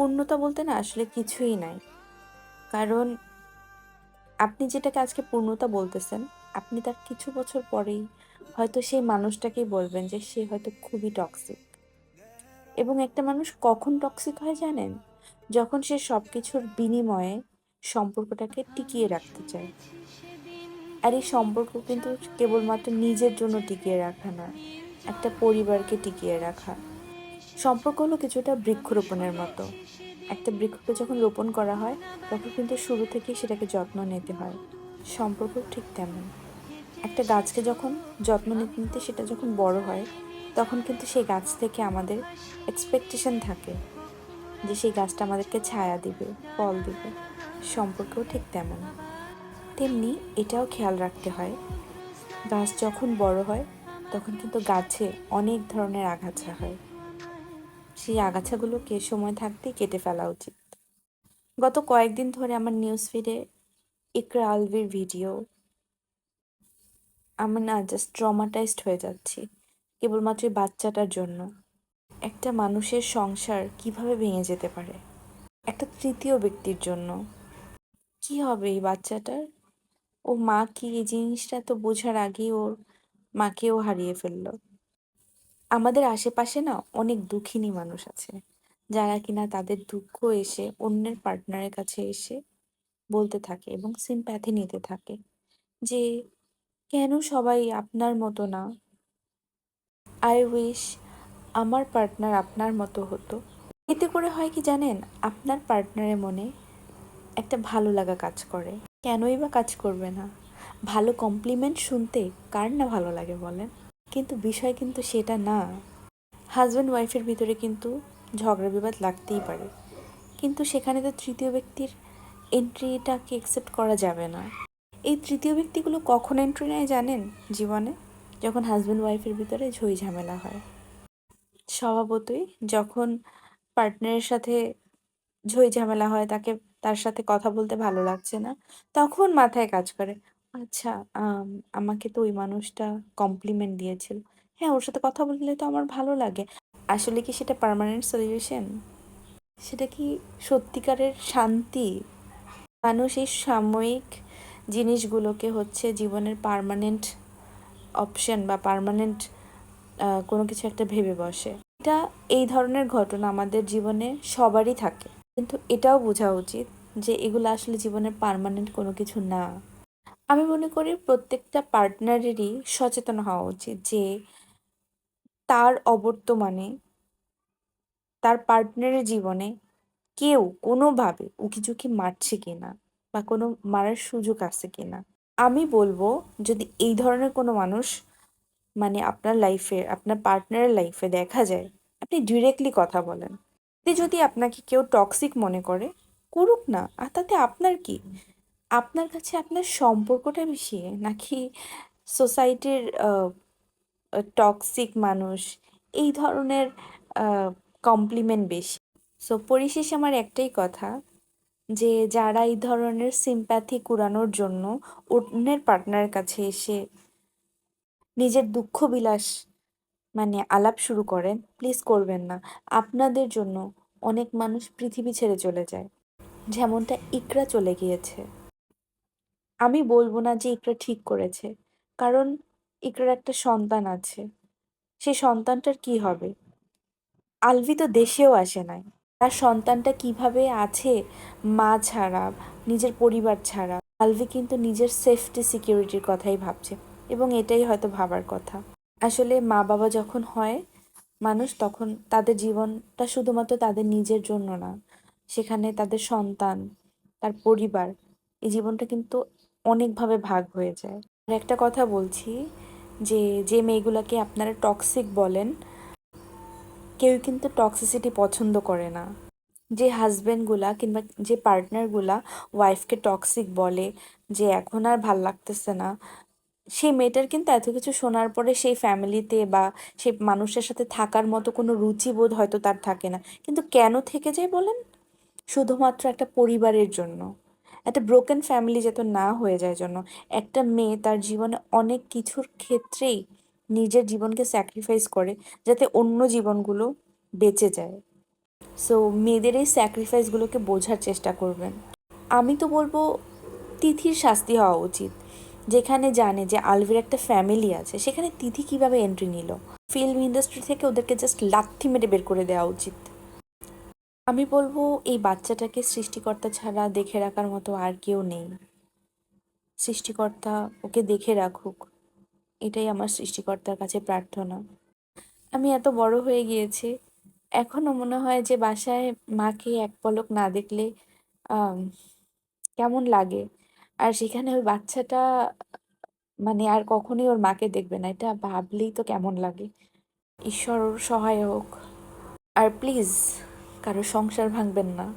পূর্ণতা বলতে না আসলে কিছুই নাই। কারণ আপনি যেটাকে আজকে পূর্ণতা বলতেছেন, আপনি তার কিছু বছর পরেই হয়তো সেই মানুষটাকেই বলবেন যে সে হয়তো খুবই টক্সিক। এবং একটা মানুষ কখন টক্সিক হয় জানেন? যখন সে সবকিছুর বিনিময়ে সম্পর্কটাকে টিকিয়ে রাখতে চায়। আর এই সম্পর্ক কিন্তু কেবলমাত্র নিজের জন্য টিকিয়ে রাখা নয়, একটা পরিবারকে টিকিয়ে রাখা। সম্পর্ক হলো কিছুটা বৃক্ষরোপণের মতো। একটা বৃক্ষকে যখন রোপণ করা হয়, তখন কিন্তু শুরু থেকেই সেটাকে যত্ন নিতে হয়। সম্পর্ক ঠিক তেমন। একটা গাছকে যখন যত্ন নিতে নিতে সেটা যখন বড় হয়, তখন কিন্তু সেই গাছ থেকে আমাদের এক্সপেকটেশন থাকে যে সেই গাছটা আমাদেরকে ছায়া দিবে, ফল দিবে। সম্পর্কও ঠিক তেমন। তেমনি এটাও খেয়াল রাখতে হয়, গাছ যখন বড় হয়, তখন কিন্তু গাছে অনেক ধরনের আগাছা হয়। সেই আগাছাগুলোকে সময় থাকতেই কেটে ফেলা উচিত। গত কয়েকদিন ধরে আমার নিউজ ফিডে ইকরা আলভির ভিডিও, আমি না জাস্ট ট্রমাটাইজড হয়ে যাচ্ছি কেবলমাত্র এই বাচ্চাটার জন্য। একটা মানুষের সংসার কিভাবে ভেঙে যেতে পারে একটা তৃতীয় ব্যক্তির জন্য? কি হবে এই বাচ্চাটার? ও মা কি, এই জিনিসটা তো বোঝার আগেই ওর মাকেও হারিয়ে ফেললো। আমাদের আশেপাশে না অনেক দুঃখিনী মানুষ আছে, যারা কিনা তাদের দুঃখ এসে অন্যের পার্টনারের কাছে এসে বলতে থাকে এবং সিম্প্যাথি নিতে থাকে যে কেন সবাই আপনার মতো না, আই উইশ আমার পার্টনার আপনার মতো হতো। এতে করে হয় কি জানেন, আপনার পার্টনারের মনে একটা ভালো লাগা কাজ করে। কেনই বা কাজ করবে না? ভালো কমপ্লিমেন্ট শুনতে কার না ভালো লাগে বলেন? কিন্তু বিষয় কিন্তু সেটা না। হাজব্যান্ড ওয়াইফের ভিতরে কিন্তু ঝগড়া বিবাদ লাগতেই পারে, কিন্তু সেখানে তো তৃতীয় ব্যক্তির এন্ট্রিটাকে একসেপ্ট করা যাবে না। এই তৃতীয় ব্যক্তিগুলো কখন এন্ট্রি নেয় জানেন জীবনে? যখন হাজব্যান্ড ওয়াইফের ভিতরে ঝই ঝামেলা হয়। স্বভাবতই যখন পার্টনারের সাথে ঝই ঝামেলা হয়, তার সাথে কথা বলতে ভালো লাগছে না, তখন মাথায় কাজ করে, আচ্ছা, আম, আমাকে তো ওই মানুষটা কমপ্লিমেন্ট দিয়েছিল, হ্যাঁ ওর সাথে কথা বললে তো আমার ভালো লাগে। আসলে কি সেটা পার্মানেন্ট সলিউশন? সেটা কি সত্যিকারের শান্তি? মানুষ এই সাময়িক জিনিসগুলোকে হচ্ছে জীবনের পার্মানেন্ট অপশন বা পার্মানেন্ট কোনো কিছু একটা ভেবে বসে। এটা, এই ধরনের ঘটনা আমাদের জীবনে সবারই থাকে, কিন্তু এটাও বোঝা উচিত যে এগুলো আসলে জীবনের পার্মানেন্ট কোনো কিছু না। আমি মনে করি প্রত্যেকটা পার্টনারেরই সচেতন হওয়া উচিত যে তার অবর্তমানে তার পার্টনারের জীবনে কেউ কোনোভাবে উকিঝুঁকি মারছে কিনা বা কোনো মারার সুযোগ আছে কিনা। আমি বলবো, যদি এই ধরনের কোনো মানুষ মানে আপনার লাইফে, আপনার পার্টনারের লাইফে দেখা যায়, আপনি ডিরেক্টলি কথা বলেন। যদি আপনাকে কেউ টক্সিক মনে করে, করুক না, আর তাতে আপনার কি? আপনার কাছে আপনার সম্পর্কটা বেশি নাকি সোসাইটির টক্সিক মানুষ এই ধরনের কমপ্লিমেন্ট বেশি? সো পরিশেষে আমার একটাই কথা, যে যারা এই ধরনের সিম্প্যাথি কুড়ানোর জন্য অন্যের পার্টনারের কাছে এসে নিজের দুঃখ বিলাস মানে আলাপ শুরু করেন, প্লিজ করবেন না। আপনাদের জন্য অনেক মানুষ পৃথিবী ছেড়ে চলে যায়, যেমনটা ইকরা চলে গিয়েছে। আমি বলবো না যে ইকরা ঠিক করেছে, কারণ ইকরার একটা সন্তান আছে। সেই সন্তানটার কি হবে? আলভি তো দেশেও আসে নাই। তার সন্তানটা কিভাবে আছে মা ছাড়া, নিজের পরিবার ছাড়া? আলভি কিন্তু নিজের সেফটি সিকিউরিটির কথাই ভাবছে, এবং এটাই হয়তো ভাবার কথা। আসলে মা বাবা যখন হয় মানুষ, তখন তাদের জীবনটা শুধুমাত্র তাদের নিজের জন্য না, সেখানে তাদের সন্তান, তার পরিবার, এই জীবনটা কিন্তু অনেকভাবে ভাগ হয়ে যায়। আর একটা কথা বলছি, যে যে মেয়েগুলোকে আপনারা টক্সিক বলেন, কেউ কিন্তু টক্সিসিটি পছন্দ করে না। যে হাজবেন্ডগুলা কিংবা যে পার্টনারগুলা ওয়াইফকে টক্সিক বলে, যে এখন আর ভাল লাগতেছে না, সেই মেয়েটার কিন্তু এত কিছু শোনার পরে সেই ফ্যামিলিতে বা সেই মানুষের সাথে থাকার মতো কোনো রুচিবোধ হয়তো তার থাকে না, কিন্তু কেন থেকে যায় বলেন? শুধুমাত্র একটা পরিবারের জন্য, একটা ব্রোকেন ফ্যামিলি যাতে না হয়ে যায় জন্য। একটা মেয়ে তার জীবনে অনেক কিছুর ক্ষেত্রেই নিজের জীবনকে স্যাক্রিফাইস করে, যাতে অন্য জীবনগুলো বেঁচে যায়। সো মেয়েদের এই স্যাক্রিফাইসগুলোকে বোঝার চেষ্টা করবেন। আমি তো বলবো তিথির শাস্তি হওয়া উচিত, যেখানে জানে যে আলভির একটা ফ্যামিলি আছে, সেখানে তিথি কিভাবে এন্ট্রি নিল। ফিল্ম ইন্ডাস্ট্রি থেকে ওদেরকে জাস্ট লাথি মেরে বের করে দেওয়া উচিত। আমি বলবো এই বাচ্চাটাকে সৃষ্টিকর্তা ছাড়া দেখে রাখার মতো আর কেউ নেই। সৃষ্টিকর্তা ওকে দেখে রাখুক, এটাই আমার সৃষ্টিকর্তার কাছে প্রার্থনা। আমি এত বড় হয়ে গিয়েছি, এখনো মনে হয় যে বাসায় মাকে এক পলক না দেখলে আম, কেমন লাগে। আর সেখানে ওই বাচ্চাটা মানে আর কখনোই ওর মাকে দেখবে না, এটা ভাবলেই তো কেমন লাগে। ঈশ্বর ওর সহায় হোক। আর প্লিজ কারো সংসার ভাঙবেন না।